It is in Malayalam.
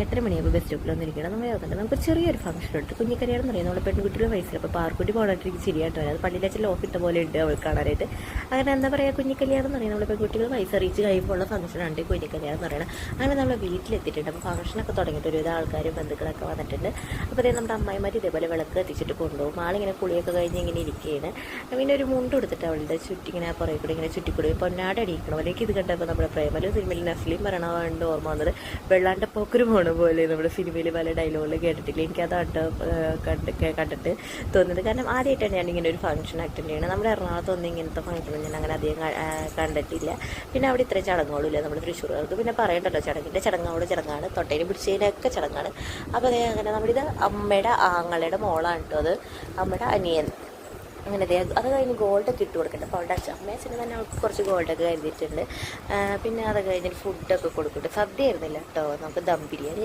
8:30 ബസ് സ്റ്റോപ്പിൽ വന്നിരിക്കണം. നമ്മൾ യാതൊക്കെ നമുക്ക് ചെറിയൊരു ഫംഗ്ഷൻ ഉണ്ട്. കുഞ്ഞിക്കല്യാണം എന്ന് പറയുന്നത് നമ്മൾ പെൺകുട്ടിയുടെ വയസ്സിൽ. അപ്പോൾ പാർക്കുട്ടി പോകണമെങ്കിൽ ശരിയായിട്ട് വരാം. അത് പള്ളിയിലെ ലോക്ക് ഇട്ട പോലെ ഉണ്ട് അവൾ കാണാനായിട്ട്. അങ്ങനെ എന്താ പറയുക, കുഞ്ഞിക്കല്യാണം എന്ന് പറയുന്നത് നമ്മൾ പെൺകുട്ടികൾ വയസ്സറിയിച്ച് കഴിയുമ്പോൾ ഉള്ള ഫംഗ്ഷനുണ്ട് കുഞ്ഞിക്കല്യാണം എന്ന് പറയുന്നത്. അങ്ങനെ നമ്മൾ വീട്ടിലെത്തിയിട്ടുണ്ട്. അപ്പോൾ ഫംഗ്ഷനൊക്കെ തുടങ്ങിയിട്ട് ഒരുവിധ ആൾക്കാരും ബന്ധുക്കളൊക്കെ വന്നിട്ടുണ്ട്. അപ്പോൾ അതേ നമ്മുടെ അമ്മായിമാർ ഇതേപോലെ വിളക്ക് എത്തിച്ചിട്ട് കൊണ്ടുപോകും. ആളിങ്ങനെ കുളിയൊക്കെ കഴിഞ്ഞ് ഇങ്ങനെ ഇരിക്കുകയാണ്. പിന്നെ ഒരു മുണ്ട് കൊടുത്തിട്ട് അവളുടെ ചുറ്റിങ്ങനെ പുറകെ കൂടി ഇങ്ങനെ ചുറ്റിക്കൂടി പൊന്നാട് അടിയിക്കണം. അല്ലെങ്കിൽ ഇത് കണ്ടപ്പോൾ നമ്മുടെ പ്രേമലു സിനിമയിൽ നസ്ലിം മരണമാണ്ട് ഓർമ്മ വന്നത്. വെള്ളാണ്ട പോക്കൊരു പോണ പോലെ നമ്മുടെ സിനിമയിൽ പല ഡയലോഗുകൾ കേട്ടിട്ടില്ല. എനിക്കതാട്ടോ കണ്ടിട്ട് തോന്നുന്നത്. കാരണം ആദ്യമായിട്ടാണ് ഞാൻ ഇങ്ങനെ ഒരു ഫംഗ്ഷൻ അറ്റൻഡ് ചെയ്യണം. നമ്മുടെ എറണാകുളത്തൊന്നും ഇങ്ങനത്തെ ഫംഗ്ഷൻ ഞാൻ അങ്ങനെ അധികം കണ്ടിട്ടില്ല. പിന്നെ അവിടെ ഇത്രയും ചടങ്ങുകളില്ല നമ്മൾ തൃശ്ശൂർക്ക്. പിന്നെ പറയണ്ടല്ലോ, ചടങ്ങോട് ചടങ്ങാണ്, തൊട്ടേന് പിടിച്ചതിനൊക്കെ ചടങ്ങാണ്. അപ്പോൾ അതേ അങ്ങനെ നമ്മളിത് അമ്മയുടെ ആങ്ങളുടെ മോളാണ് കേട്ടോ. അത് അമ്മയുടെ അനിയൻ. അങ്ങനെ അത് കഴിഞ്ഞ് ഗോൾഡൊക്കെ ഇട്ട് കൊടുക്കട്ടെ. അപ്പോൾ അവളുടെ അമ്മയച്ഛന് തന്നെ അവൾക്ക് കുറച്ച് ഗോൾഡൊക്കെ കരുതിയിട്ടുണ്ട്. പിന്നെ അത് കഴിഞ്ഞിട്ട് ഫുഡൊക്കെ കൊടുക്കട്ടെ. സദ്യ ആയിരുന്നില്ല കേട്ടോ, നമുക്ക് ദം ബിരിയാണി